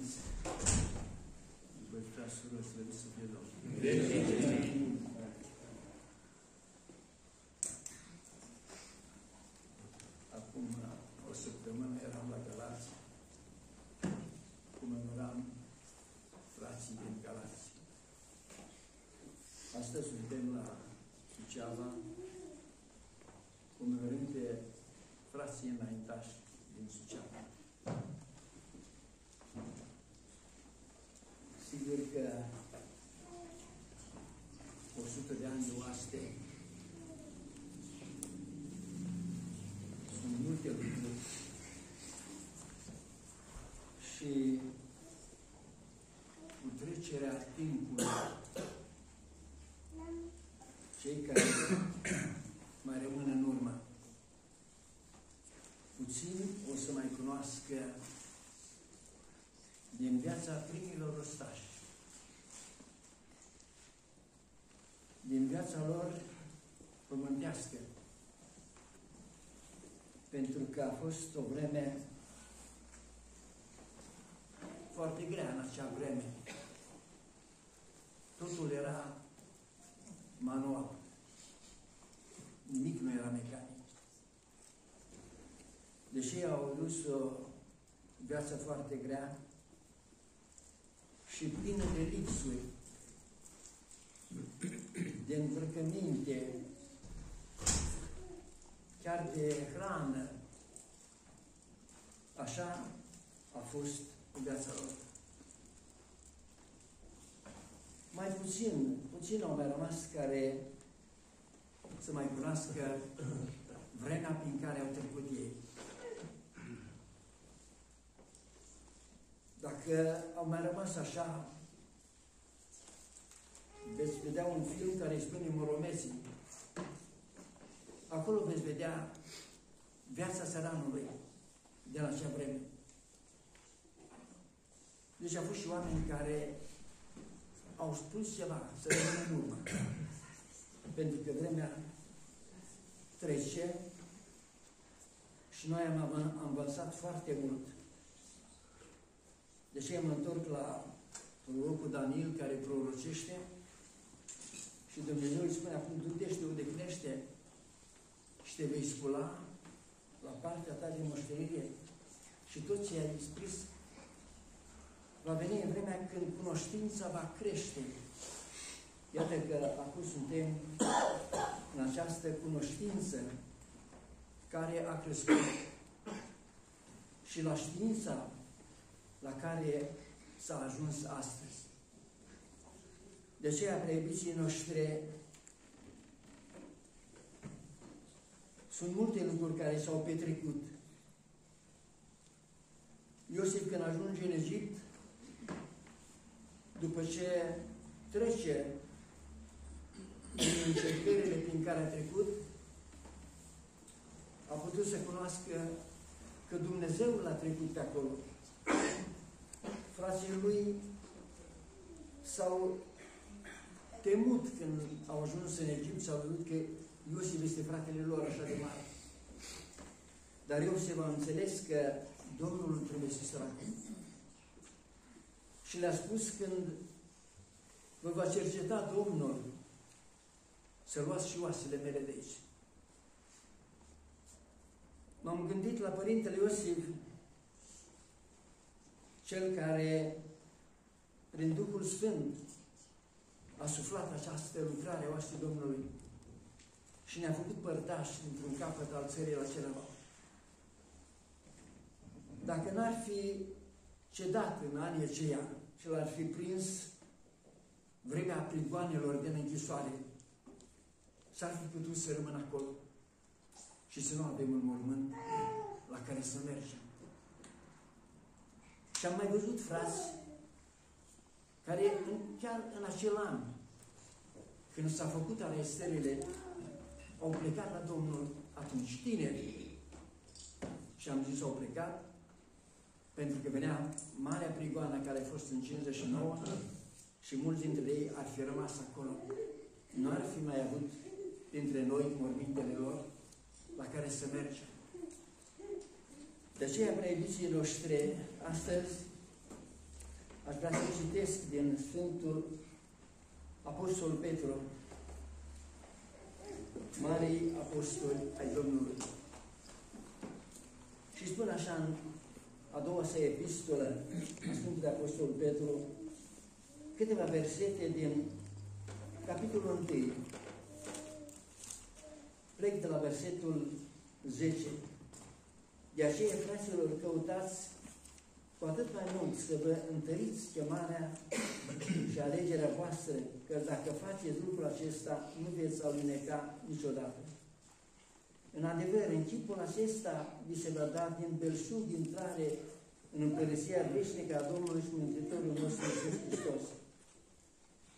credință. Voi vrea sură, slăvit să fie Domnul. Acum o săptămână eram la Galați, comemoram frații din Galați. Astăzi suntem la Suceava, comemorând pe frații înaintași din Suceava. Sigur că 100 de ani de oaste sunt multe lucruri și cu trecerea timpului cei care mai rămân în urmă puțin o să mai cunoască din viața primilor ostași, din viața lor pământească, pentru că a fost o vreme foarte grea în acea vreme. Totul era manual. Nimic nu era mecanic. Deși au dus o viață foarte grea și plină de lipsuri, de îmbrăcăminte, chiar de hrană, așa a fost viața lor. Mai puțin au mai rămas care să mai cunoască vremea prin care au trecut ei. Dacă au mai rămas așa, veți vedea un film care îi spune Moromeții. Acolo veți vedea viața țăranului de la acea vreme. Deci au fost și oameni care au spus ceva, să rămână în urmă. Pentru că vremea trece și noi am învățat foarte mult. Deci mă întorc la prorocul Daniel, care prorocește și Dumnezeu îi spune acum, du-te și te odihnește și te vei scula la partea ta de moștenire și tot ce ai scris va veni în vremea când cunoștința va crește. Iată că acum suntem în această cunoștință care a crescut și la știința la care s-a ajuns astăzi. De aceea, preiubiții noștri, sunt multe lucruri care s-au petrecut. Iosif, când ajunge în Egipt, după ce trece din încercările prin care a trecut, a putut să cunoască că Dumnezeu l-a trecut pe acolo. Frații lui s-au temut când au ajuns în Egipt, s-au văzut că Iosif este fratele lor așa de mare. Dar Iosif a înțeles că Domnul trebuie să se roage. Și le-a spus, când vă va cerceta Domnul, să luați și oasele mele de aici. M-am gândit la Părintele Iosif, cel care, prin Duhul Sfânt, a suflat această lucrare a oastii Domnului și ne-a făcut părtași într-un capăt al țării la celălalt. Dacă n-ar fi cedat în anii aceia și l-ar fi prins vremea prigoanelor din închisoare, s-ar fi putut să rămână acolo și să nu avem un mormânt la care să mergem. Și am mai văzut frați care chiar în acel an, când s-a făcut arestările, au plecat la Domnul atunci, tineri. Și am zis, au plecat pentru că venea marea prigoană care a fost în 59 și mulți dintre ei ar fi rămas acolo. Nu ar fi mai avut dintre noi mormintele lor la care să mergem. De aceea, preiubiții noștri, astăzi Aș vrea să citesc din Sfântul Apostol Petru, Marii Apostoli ai Domnului. Și spun așa în a doua sa epistolă a Sfântului Apostol Petru, câteva versete din capitolul 1. Plec de la versetul 10. De aceea, fraților, căutați cu atât mai mult să vă întăriți chemarea și alegerea voastră, că dacă faceți lucrul acesta, nu veți aluneca niciodată. În adevăr, în chipul acesta vi se va da din belșug intrare în împărăția veșnică a Domnului și Mântuitorul nostru Iisus Hristos.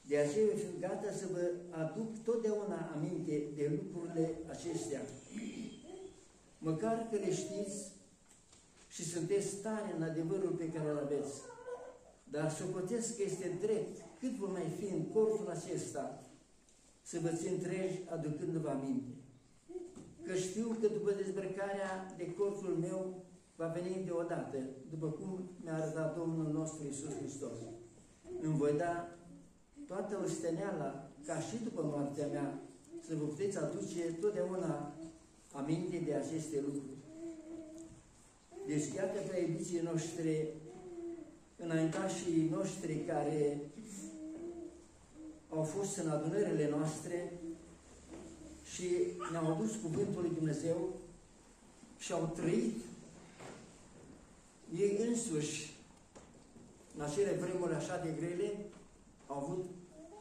De aceea eu fiu gata să vă aduc totdeauna aminte de lucrurile acestea, măcar că le știți și sunteți tare în adevărul pe care îl aveți. Dar socotesc că este drept, cât vor mai fi în cortul acesta, să vă țin treji aducându-vă aminte. Că știu că după dezbrăcarea de cortul meu va veni deodată, după cum mi-a arătat Domnul nostru Iisus Hristos. Îmi voi da toată osteneala, ca și după moartea mea, să vă puteți aduce totdeauna aminte de aceste lucruri. Deci, iată, prea iubiții noștri, înaintașii noștri care au fost în adunările noastre și ne-au adus Cuvântul lui Dumnezeu și au trăit ei însuși în acele vremuri așa de grele, au avut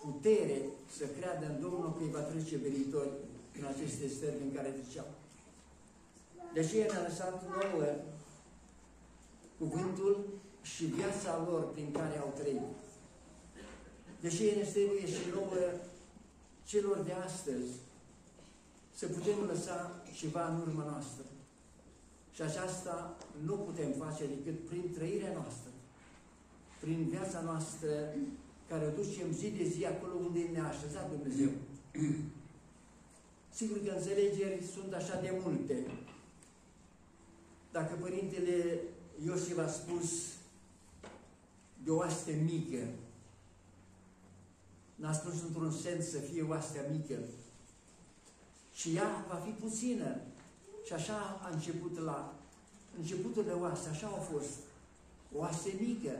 putere să creadă în Domnul că îi va trece pe viitor în aceste stări în care treceau. De aceea ne-a lăsat nouă Cuvântul și viața lor prin care au trăit. De aceea ne trebuie și nouă celor de astăzi să putem lăsa ceva în urma noastră. Și aceasta nu putem face decât prin trăirea noastră, prin viața noastră, care o ducem zi de zi acolo unde ne-a așezat Dumnezeu. Sigur că înțelegeri sunt așa de multe. Dacă Părintele Iosif a spus de o oaste mică, n-a spus într-un sens să fie oastea mică, și ea va fi puțină. Și așa a început la începutul de oaste, așa a fost. O oaste mică,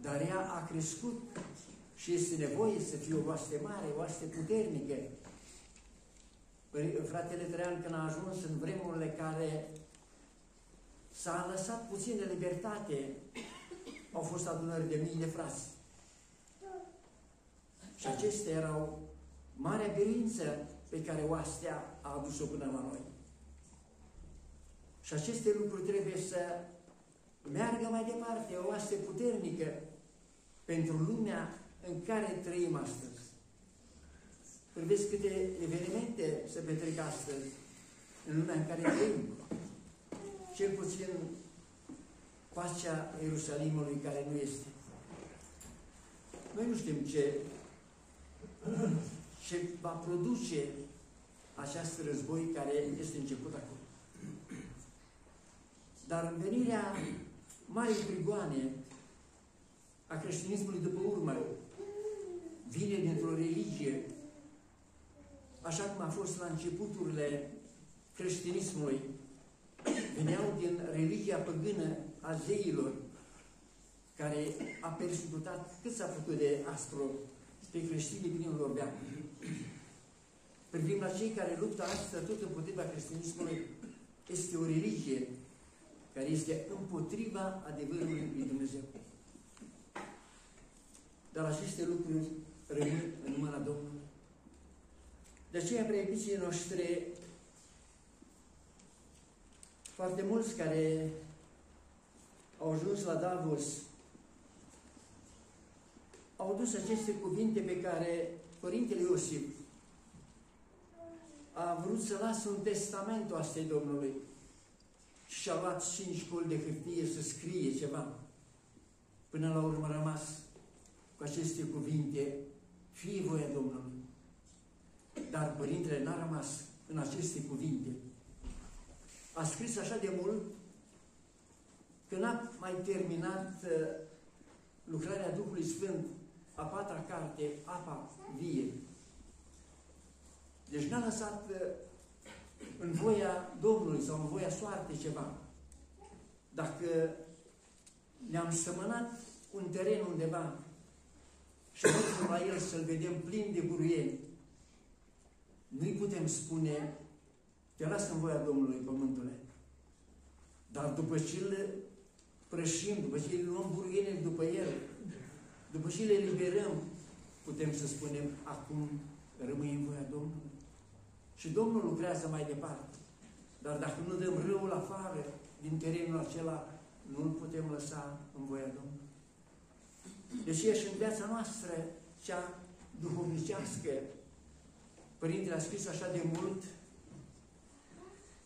dar ea a crescut și este nevoie să fie o oaste mare, o oaste puternică. Fratele Traian, când a ajuns în vremurile care s-a lăsat puțin de libertate, au fost adunări de mii de frați. Și acestea erau marea biruință pe care oastea a adus-o până la noi. Și aceste lucruri trebuie să meargă mai departe, o oaste puternică pentru lumea în care trăim astăzi. Priveți câte evenimente se petrec astăzi în lumea în care trăim. Cel puțin pacea Ierusalimului care nu este. Noi nu știm ce va produce acest război care este început acum. Dar în venirea marii prigoane a creștinismului după urmă vine dintr-o religie, așa cum a fost la începuturile creștinismului, veneau din religia păgână a zeilor, care a persecutat cât s-a putut de aspru pe creștinii primilor veacuri. Privim la cei care luptă astăzi tot împotriva creștinismului, este o religie care este împotriva adevărului lui Dumnezeu. Dar aceste lucruri rămân în mâna Domnului. De aceea, preiubiții noștri, foarte mulți care au ajuns la Davos au dus aceste cuvinte pe care Părintele Iosif a vrut să lasă un testament oastei Domnului și și-a luat 5 coli de hârtie să scrie ceva. Până la urmă a rămas cu aceste cuvinte: fie voia Domnului. Dar Părintele n-a rămas în aceste cuvinte. A scris așa de mult că n-a mai terminat lucrarea Duhului Sfânt, a patra carte, apa vie. Deci n-a lăsat în voia Domnului sau în voia soartei ceva. Dacă ne-am sămănat un teren undeva și mergem la el să-l vedem plin de buruieni, nu-i putem spune, te las în voia Domnului, pământule. Dar după ce îl prășim, după ce îl luăm buruienile după el, după ce le liberăm, putem să spunem, acum rămâi în voia Domnului. Și Domnul lucrează mai departe. Dar dacă nu dăm râul afară din terenul acela, nu îl putem lăsa în voia Domnului. Deși e și în viața noastră cea duhovnicească, Părintele a scris așa de mult,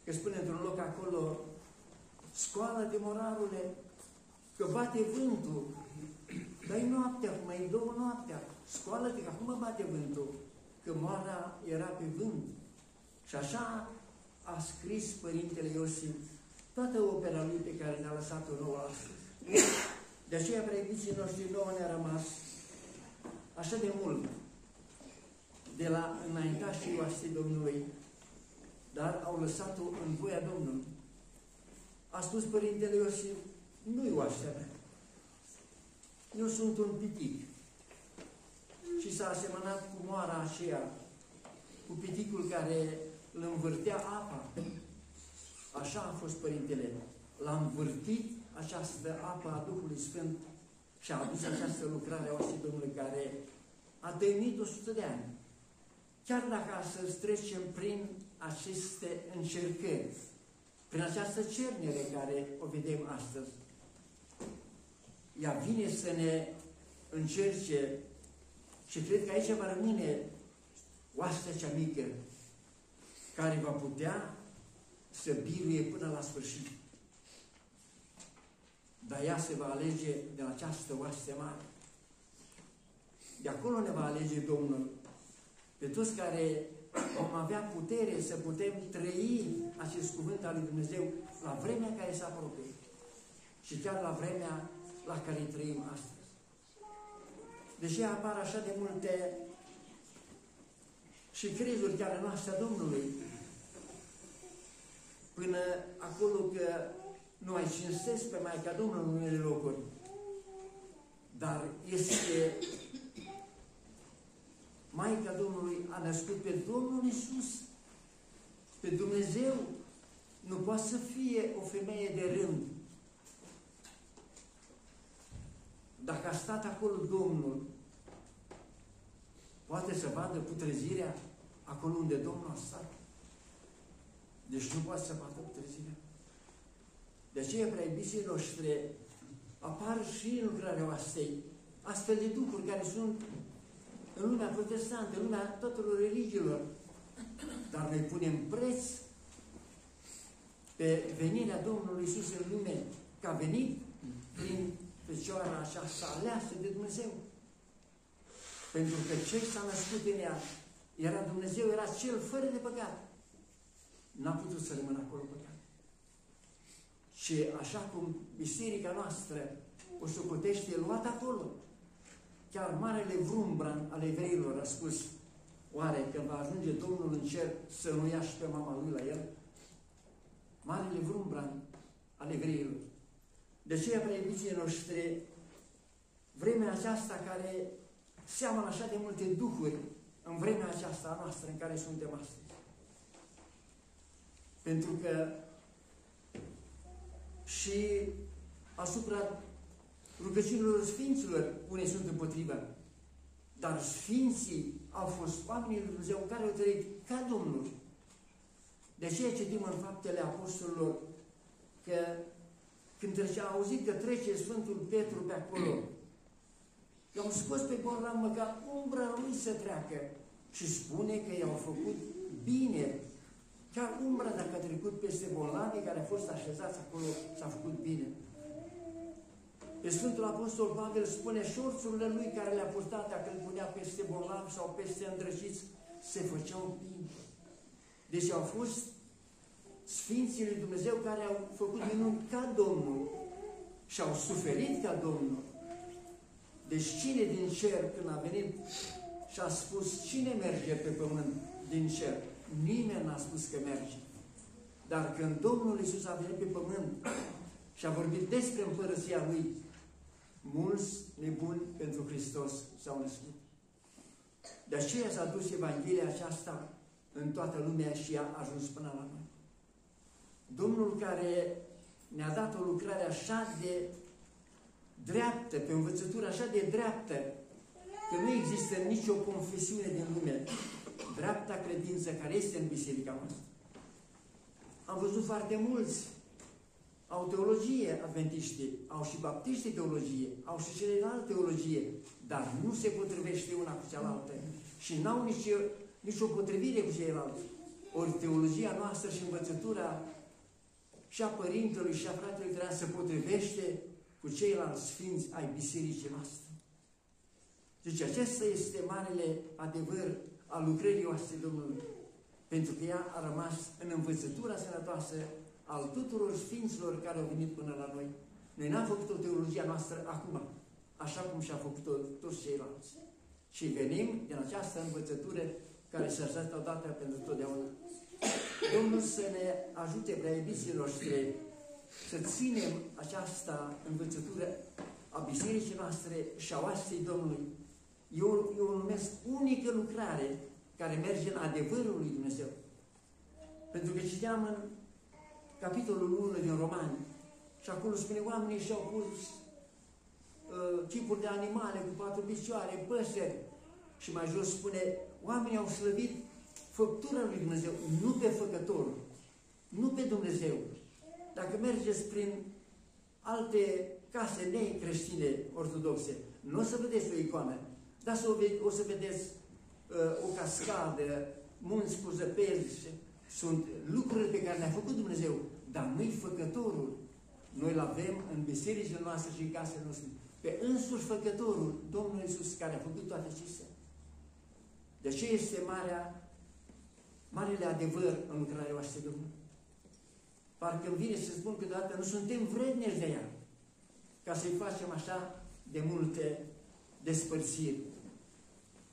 că spune într-un loc acolo, scoală-te, morarule, că bate vântul. Dar e noaptea, acum e 2 noaptea. Scoală-te, că acum bate vântul. Că moara era pe vânt. Și așa a scris Părintele Iosif toată opera lui pe care ne-a lăsat-o nouă astăzi. De aceea, preibiții noștri, nouă ne-a rămas așa de mult de la înaintașii oaștrii Domnului, dar au lăsat-o în voia Domnului. A spus Părintele Iosif, nu-i oaștea mea. Eu sunt un pitic. Și s-a asemănat cu moara aceea, cu piticul care îl învârtea apa. Așa a fost Părintele. L-a învârtit această apă a Duhului Sfânt și a adus această lucrare a oaștrii Domnului, care a dăinit 100 de ani. Chiar dacă astăzi trecem prin aceste încercări, prin această cernere care o vedem astăzi, ea vine să ne încerce și cred că aici va rămâne oastea cea mică care va putea să biruie până la sfârșit. Dar ea se va alege de la această oaste mare. De acolo ne va alege Domnul pe toți care vom avea putere să putem trăi acest cuvânt al lui Dumnezeu la vremea care se apropie și chiar la vremea la care trăim astăzi. Deși apar așa de multe și crezuri chiar în noastră Domnului, până acolo că nu mai cinstesc pe Maica Domnului în unele locuri, dar este Maica Domnului a născut pe Domnul Iisus, pe Dumnezeu. Nu poate să fie o femeie de rând. Dacă a stat acolo Domnul, poate să vadă putrezirea acolo unde Domnul a stat. Deci nu poate să vadă putrezirea. De aceea, prea iubiții noștri, apar și în lucrarea oastei astfel de duhuri care sunt în lumea protestantă, în lumea tuturor religiilor. Dar noi punem preț pe venirea Domnului Iisus în lume, că a venit prin Fecioara aceasta aleasă de Dumnezeu. Pentru că ce s-a născut în ea era Dumnezeu, era Cel fără de păcat. N-a putut să rămână acolo păcat. Și așa cum biserica noastră o socotește luat acolo, chiar marele Vrumbran al evreilor a spus, oare când va ajunge Domnul în cer să nu ia și pe mama lui la el? Marele Vrumbran al evreilor. De aceea, prea iubiții noștri, vremea aceasta care seamănă așa de multe duhuri în vremea aceasta a noastră în care suntem astăzi. Pentru că și asupra rugăciunilor Sfinților unei sunt împotriva. Dar Sfinții au fost oamenii lui Dumnezeu care au trăit ca Domnul. De aceea citim în Faptele Apostolilor că când a auzit că trece Sfântul Petru pe acolo, i-au scos pe bolnav măcar umbra lui să treacă și spune că i-au făcut bine. Chiar umbra, dacă a trecut peste bolnavii care au fost așezați acolo, s-a făcut bine. Pe Sfântul Apostol Pavel spune șorțurile lui care le-a purtat, dacă îl punea peste bolnavi sau peste îndrăciți, se făceau bine. Deci au fost Sfinții lui Dumnezeu care au făcut minuni ca Domnul și au suferit ca Domnul. Deci cine din cer, când a venit și a spus cine merge pe pământ din cer? Nimeni n-a spus că merge. Dar când Domnul Iisus a venit pe pământ și a vorbit despre împărăția Lui, mulți nebuni pentru Hristos s-au născut. De aceea s-a dus Evanghelia aceasta în toată lumea și a ajuns până la noi. Domnul care ne-a dat o lucrare așa de dreaptă, pe învățătură așa de dreaptă, că nu există nicio confesiune din lume, dreapta credință care este în biserica noastră. Am văzut foarte mulți, au teologie adventiști, au și baptiști teologie, au și celelalte teologie, dar nu se potrivește una cu cealaltă și n-au nicio potrivire cu ceilalți. Ori teologia noastră și învățătura și a părintelui și a fratelui trebuie să potrivește cu ceilalți sfinți ai bisericii noastre. Deci acesta este marele adevăr al lucrării noastre Domnului, pentru că ea a rămas în învățătura sănătoasă al tuturor sfinților care au venit până la noi. Noi n-am făcut o teologia noastră acum, așa cum și-a făcut-o toți ceilalți. Și venim din această învățătură care s-a stat odată pentru totdeauna. Domnul să ne ajute, prea iubiții noștri, să ținem această învățătură a bisericii noastre și a oastei Domnului. Eu o numesc unică lucrare care merge în adevărul lui Dumnezeu. Pentru că citeam în capitolul 1 din Romani și acolo spune, oamenii și-au pus tipuri de animale cu 4 picioare, păsări. Și mai jos spune, oamenii au slăvit făptura lui Dumnezeu, nu pe făcătorul, nu pe Dumnezeu. Dacă mergeți prin alte case necreștine ortodoxe, nu o să vedeți o icoană, dar o să vedeți o cascadă, munți cu zăpezi. Sunt lucruri pe care le-a făcut Dumnezeu, dar nu-i făcătorul. Noi îl avem în bisericile noastre și în casele noastre. Pe însuși făcătorul, Domnul Iisus, care a făcut toate acestea. De aceea este marele adevăr în lucrarea noastră, Domnul. Parcă îmi vine să spun câteodată, nu suntem vrednici de ea, ca să-i facem așa de multe despărțiri.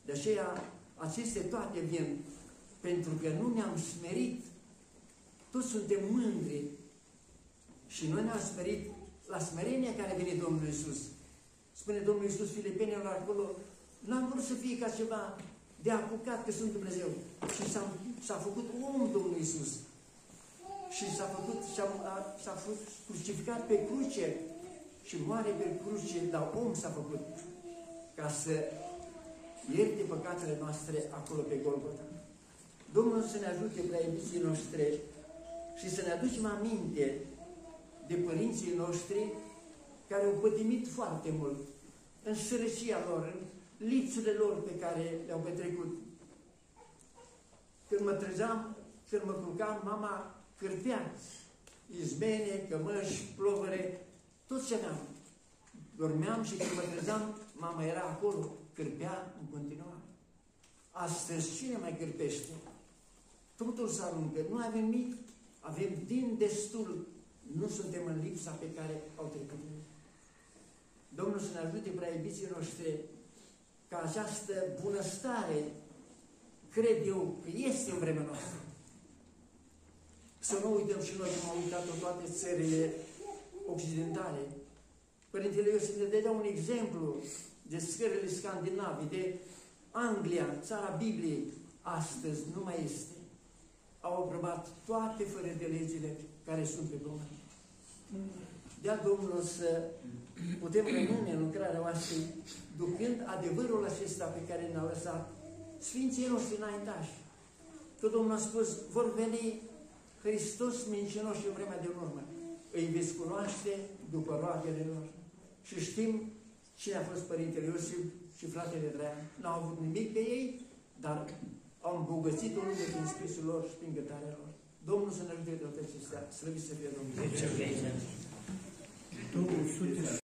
De aceea, aceste toate vin pentru că nu ne-am smerit. Toți suntem mândri și noi ne-am smerit la smerenia care vine Domnul Iisus. Spune Domnul Iisus Filipenilor acolo, n-am vrut să fie ca ceva de apucat că sunt Dumnezeu. Și s-a făcut om Domnul Iisus. Și s-a fost crucificat pe cruce și moare pe cruce, dar om s-a făcut ca să ierte păcatele noastre acolo pe Golgota. Domnul să ne ajute, prea iubiții noștri, și să ne aducem aminte de părinții noștri care au pătimit foarte mult în sărăcia lor, în lipsurile lor pe care le-au petrecut. Când mă trezeam, când mă culcam, mama cârpea izbene, cămăși, plovăre, tot ce aveam. Dormeam și când mă trezeam, mama era acolo, cârpea în continuare. Astăzi cine mai cârpește? Totul se aruncă. Nu avem nimic, avem din destul. Nu suntem în lipsa pe care au trecut. Domnul să ne ajute, prea iubiții noștri, ca această bunăstare, cred eu, că este în vremea noastră. Să nu uităm și noi cum au uitat-o toate țările occidentale. Părintele Iosif ne dădea un exemplu de țările scandinave, de Anglia, țara Bibliei. Astăzi nu mai este. Au aprobat toate fără de legile care sunt pe pământ. Dea Domnul să putem rămâne în lucrarea noastră, ducând adevărul acesta pe care ne-a lăsat Sfinții noștri înaintași. Că Domnul a spus, vor veni Hristos mincinoși în vremea de urmă. Îi veți cunoaște după roadele lor. Și știm cine a fost Părintele Iosif și fratele Traian. N-au avut nimic pe ei, dar au îmbogățit o lume prin scrisul lor și prin gâtarea lor. Domnul să ne ajute de toate acestea. Slăvit să fie Domnul.